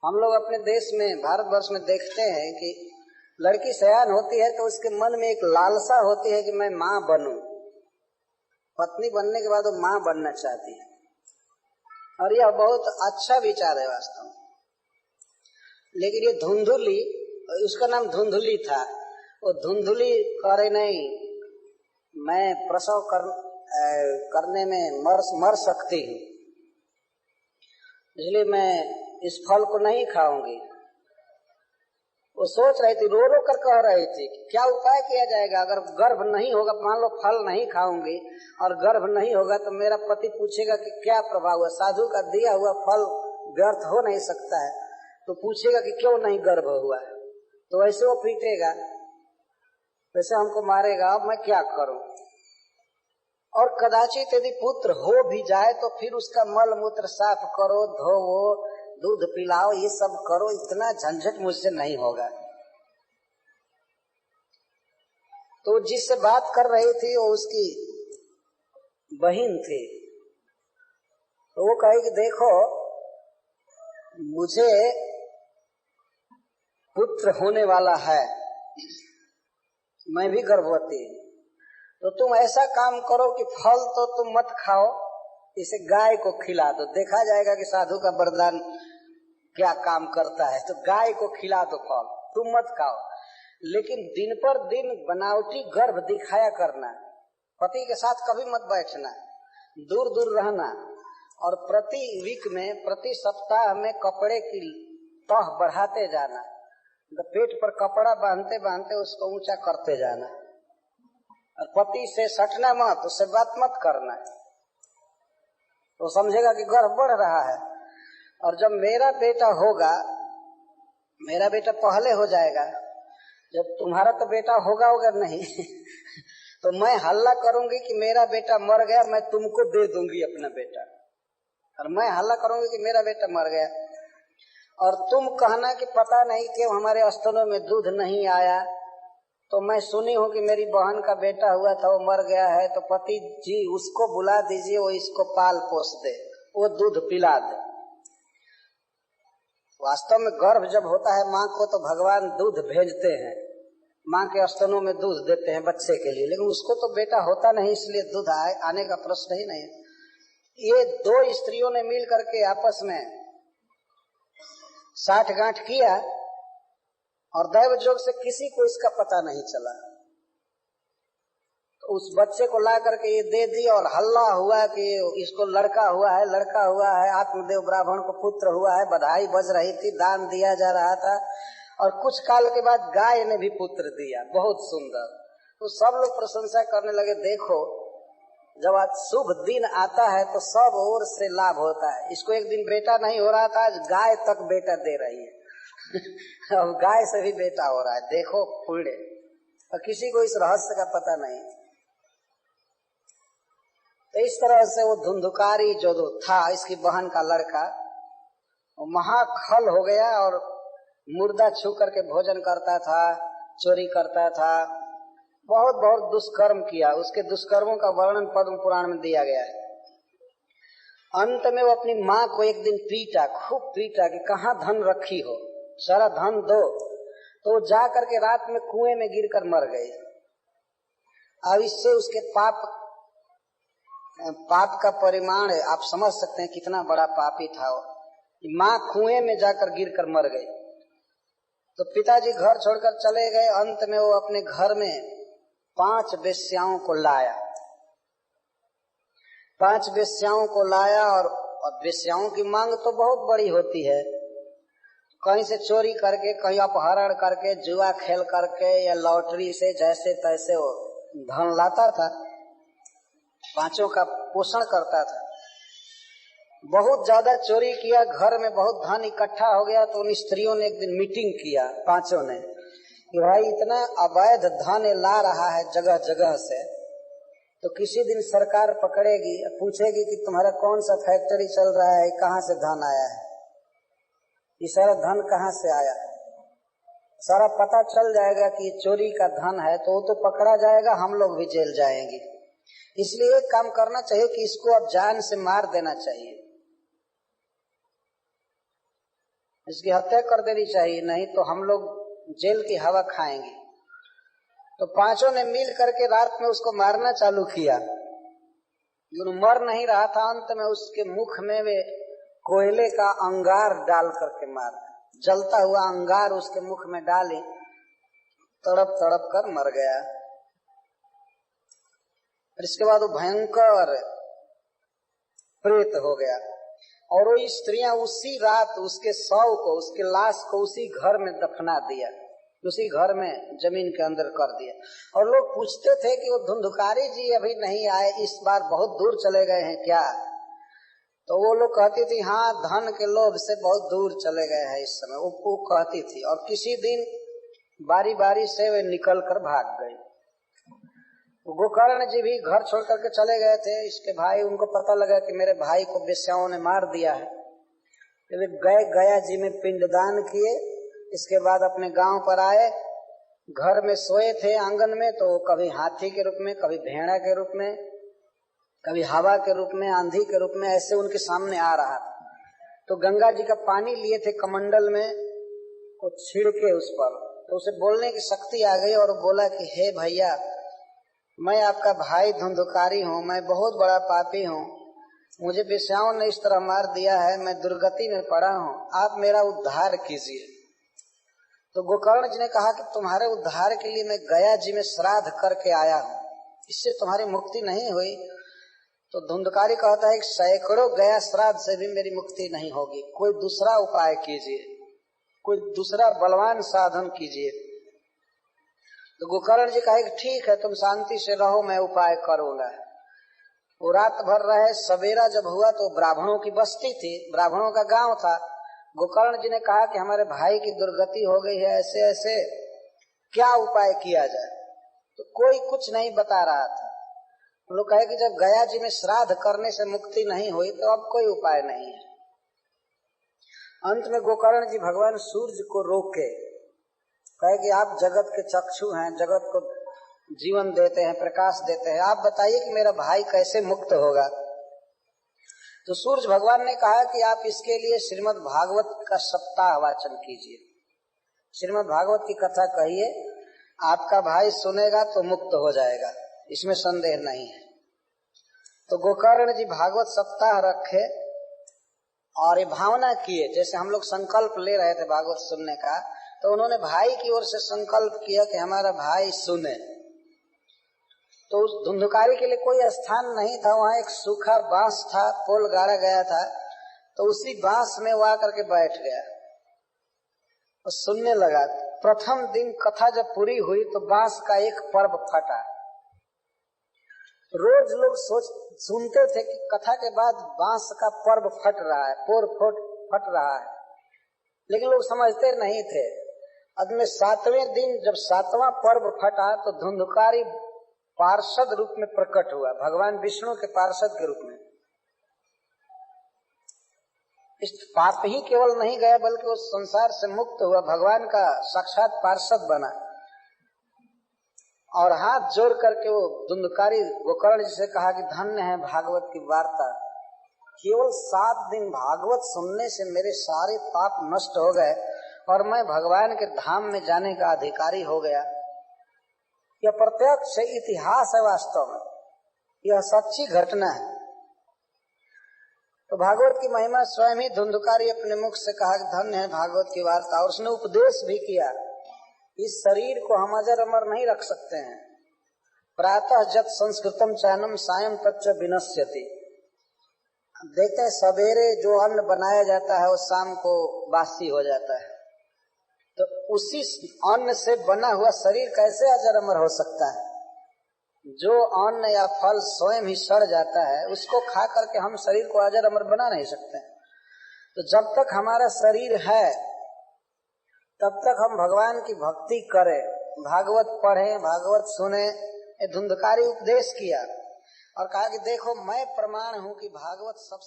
हम लोग अपने देश में भारतवर्ष में देखते हैं कि लड़की सयान होती है तो उसके मन में एक लालसा होती है कि मैं माँ बनूं। पत्नी बनने के बाद वो माँ बनना चाहती है और यह बहुत अच्छा विचार है वास्तव में। लेकिन ये धुंधुली, उसका नाम धुंधुली था, वो धुंधुली करे नहीं मैं प्रसव करने में मर सकती हूँ, इसलिए मैं इस फल को नहीं खाऊंगी। वो सोच रही थी, रो रो कर कह रही थी कि क्या उपाय किया जाएगा अगर गर्भ नहीं होगा। मान लो फल नहीं खाऊंगी और गर्भ नहीं होगा तो मेरा पति पूछेगा कि क्या प्रभाव हुआ। साधु का दिया हुआ फल व्यर्थ हो नहीं सकता है, तो पूछेगा कि क्यों नहीं गर्भ हुआ है, तो वैसे वो पीटेगा, वैसे हमको मारेगा। अब मैं क्या करूं? और कदाचित यदि पुत्र हो भी जाए तो फिर उसका मल मूत्र साफ करो, धोवो, दूध पिलाओ, ये सब करो, इतना झंझट मुझसे नहीं होगा। तो जिससे बात कर रही थी वो उसकी बहन थी। तो वो कही कि देखो मुझे पुत्र होने वाला है, मैं भी गर्भवती हूं, तो तुम ऐसा काम करो कि फल तो तुम मत खाओ, इसे गाय को खिला दो। देखा जाएगा कि साधु का वरदान क्या काम करता है। तो गाय को खिला दो फल, तुम मत खाओ, लेकिन दिन पर दिन बनावटी गर्भ दिखाया करना। पति के साथ कभी मत बैठना, दूर दूर रहना, और प्रति वीक में, प्रति सप्ताह में कपड़े की तह बढ़ाते जाना। तो पेट पर कपड़ा बांधते बांधते उसको ऊंचा करते जाना, और पति से सटना मत, उससे बात मत करना। तो समझेगा कि गर्भ बढ़ रहा है। और जब मेरा बेटा होगा, मेरा बेटा पहले हो जाएगा, जब तुम्हारा तो बेटा होगा नहीं तो मैं हल्ला करूंगी कि मेरा बेटा मर गया, मैं तुमको दे दूंगी अपना बेटा। और मैं हल्ला करूंगी कि मेरा बेटा मर गया, और तुम कहना कि पता नहीं क्यों हमारे स्तनों में दूध नहीं आया। तो मैं सुनी हूँ कि मेरी बहन का बेटा हुआ था, वो मर गया है, तो पति जी उसको बुला दीजिए, वो इसको पाल पोस दे, वो दूध पिला दे। वास्तव में गर्भ जब होता है माँ को, तो भगवान दूध भेजते हैं, माँ के स्तनों में दूध देते हैं बच्चे के लिए, लेकिन उसको तो बेटा होता नहीं, इसलिए दूध आने का प्रश्न ही नहीं। ये दो स्त्रियों ने मिल करके आपस में साठगांठ किया और दैव जोग से किसी को इसका पता नहीं चला। तो उस बच्चे को ला करके ये दे दी, और हल्ला हुआ कि इसको लड़का हुआ है, लड़का हुआ है, आत्मदेव ब्राह्मण को पुत्र हुआ है, बधाई बज रही थी, दान दिया जा रहा था। और कुछ काल के बाद गाय ने भी पुत्र दिया, बहुत सुंदर। तो सब लोग प्रशंसा करने लगे, देखो जब आज शुभ दिन आता है तो सब ओर से लाभ होता है। इसको एक दिन बेटा नहीं हो रहा था, आज गाय तक बेटा दे रही है अब गाय से भी बेटा हो रहा है, देखो पुण्य। और किसी को इस रहस्य का पता नहीं। तो इस तरह से वो धुंधुकारी जो था, इसकी बहन का लड़का, वो महाखल हो गया और मुर्दा छू करके भोजन करता था, चोरी करता था, बहुत बहुत दुष्कर्म किया। उसके दुष्कर्मों का वर्णन पद्म पुराण में दिया गया है। अंत में वो अपनी माँ को एक दिन पीटा, खूब पीटा कि कहाँ धन रखी हो, सारा धन दो। तो जा करके रात में कुएं में गिरकर मर गई। अब इससे उसके पाप का परिमाण आप समझ सकते हैं कितना बड़ा पापी था वो। माँ कुएं में जाकर गिरकर मर गई। तो पिताजी घर छोड़कर चले गए। अंत में वो अपने घर में 5 वेश्याओं को लाया। 5 वेश्याओं को लाया, और वेश्याओं की मांग तो बहुत बड़ी होती है। कहीं से चोरी करके, कहीं अपहरण करके, जुआ खेल करके, या लॉटरी से जैसे तैसे वो धन लाता था, 5 का पोषण करता था। बहुत ज्यादा चोरी किया, घर में बहुत धन इकट्ठा हो गया। तो उन स्त्रियों ने एक दिन मीटिंग किया, 5 ने, कि भाई इतना अवैध धन ला रहा है जगह जगह से, तो किसी दिन सरकार पकड़ेगी, पूछेगी कि तुम्हारा कौन सा फैक्ट्री चल रहा है, कहाँ से धन आया है, ये सारा धन कहाँ से आया है। सारा पता चल जाएगा कि ये चोरी का धन है, तो वो तो पकड़ा जाएगा, हम लोग भी जेल जाएंगे। इसलिए एक काम करना चाहिए कि इसको अब जान से मार देना चाहिए। इसकी हत्या कर देनी चाहिए, नहीं तो हम लोग जेल की हवा खाएंगे। तो पांचों ने मिल करके रात में उसको मारना चालू किया। जो मर नहीं रहा था, अंत में उसके मुख में वे कोयले का अंगार डाल करके मार, जलता हुआ अंगार उसके मुख में डाले, तड़प तड़प कर मर गया। और इसके बाद वो भयंकर प्रेत हो गया। और वो स्त्रियां उसी रात उसके शव को, उसके लाश को उसी घर में दफना दिया, उसी घर में जमीन के अंदर कर दिया। और लोग पूछते थे कि वो धुंधुकारी जी अभी नहीं आए, इस बार बहुत दूर चले गए हैं क्या? तो वो लोग कहती थी हाँ, धन के लोभ से बहुत दूर चले गए हैं इस समय, वो कहती थी। और किसी दिन बारी बारी से वे निकल कर भाग गए। गोकर्ण जी भी घर छोड़ करके चले गए थे। इसके भाई, उनको पता लगा कि मेरे भाई को वेश्याओं ने मार दिया है, तो वे गए गया जी में पिंडदान किए। इसके बाद अपने गांव पर आए, घर में सोए थे आंगन में, तो कभी हाथी के रूप में, कभी भेड़ा के रूप में, कभी हवा के रूप में, आंधी के रूप में, ऐसे उनके सामने आ रहा था। तो गंगा जी का पानी लिए थे कमंडल में, को छिड़के उस पर, तो उसे बोलने की शक्ति आ गई और बोला कि हे भैया, मैं आपका भाई धुंधुकारी हूँ, मैं बहुत बड़ा पापी हूँ, मुझे वेश्याओं ने इस तरह मार दिया है, मैं दुर्गति में पड़ा हूँ, आप मेरा उद्धार कीजिए। तो गोकर्ण जी ने कहा कि तुम्हारे उद्धार के लिए मैं गया जी में श्राद्ध करके आया हूँ, इससे तुम्हारी मुक्ति नहीं हुई। तो धुंधकारी कहता है कि सैकड़ों गया श्राद्ध से भी मेरी मुक्ति नहीं होगी, कोई दूसरा उपाय कीजिए, कोई दूसरा बलवान साधन कीजिए। तो गोकर्ण जी कहे कि ठीक है, तुम शांति से रहो, मैं उपाय करूंगा। वो रात भर रहे। सवेरा जब हुआ तो ब्राह्मणों की बस्ती थी, ब्राह्मणों का गांव था। गोकर्ण जी ने कहा कि हमारे भाई की दुर्गति हो गई है, ऐसे ऐसे क्या उपाय किया जाए? तो कोई कुछ नहीं बता रहा था। हम लोग कहे कि जब गया जी में श्राद्ध करने से मुक्ति नहीं हुई तो अब कोई उपाय नहीं है। अंत में गोकर्ण जी भगवान सूर्य को रोके, कहे कि आप जगत के चक्षु हैं, जगत को जीवन देते हैं, प्रकाश देते हैं, आप बताइए कि मेरा भाई कैसे मुक्त होगा? तो सूर्य भगवान ने कहा कि आप इसके लिए श्रीमद् भागवत का सप्ताह वाचन कीजिए, श्रीमद् भागवत की कथा कहिए, आपका भाई सुनेगा तो मुक्त हो जाएगा, इसमें संदेह नहीं है। तो गोकर्ण जी भागवत सप्ताह रखे और ये भावना किए, जैसे हम लोग संकल्प ले रहे थे भागवत सुनने का, तो उन्होंने भाई की ओर से संकल्प किया कि हमारा भाई सुने। तो उस धुंधुकारी के लिए कोई स्थान नहीं था, वहां एक सूखा बांस था, पोल गाड़ा गया था, तो उसी बांस में वो आकर के बैठ गया और सुनने लगा। प्रथम दिन कथा जब पूरी हुई तो बांस का एक पर्व फटा। रोज लोग सुनते थे कि कथा के बाद बांस का पर्व फट रहा है, पोर फट रहा है, लेकिन लोग समझते नहीं थे। अब में 7वें दिन जब 7वां पर्व फटा तो धुंधुकारी पार्षद रूप में प्रकट हुआ, भगवान विष्णु के पार्षद के रूप में। इस पाप ही केवल नहीं गया बल्कि वो संसार से मुक्त हुआ, भगवान का साक्षात पार्षद बना। और हाथ जोड़ करके वो धुंधुकारी गोकर्ण जी से कहा कि धन्य है भागवत की वार्ता, केवल 7 दिन भागवत सुनने से मेरे सारे पाप नष्ट हो गए और मैं भगवान के धाम में जाने का अधिकारी हो गया। यह प्रत्यक्ष इतिहास है, वास्तव में यह सच्ची घटना है। तो भागवत की महिमा स्वयं ही धुंधुकारी अपने मुख से कहा कि धन्य है भागवत की वार्ता। और उसने उपदेश भी किया, इस शरीर को हम अजर अमर नहीं रख सकते हैं। प्रातः जत संस्कृतम चानम सायं तच्च विनश्यति। देखते हैं सवेरे जो अन्न बनाया जाता है वो शाम को बासी हो जाता है, तो उसी अन्न से बना हुआ शरीर कैसे अजर अमर हो सकता है? जो अन्न या फल स्वयं ही सड़ जाता है उसको खा करके हम शरीर को अजर अमर बना नहीं सकते। तो जब तक हमारा शरीर है तब तक हम भगवान की भक्ति करें, भागवत पढ़ें, भागवत सुने। धुंधुकारी उपदेश किया और कहा कि देखो मैं प्रमाण हूं कि भागवत सब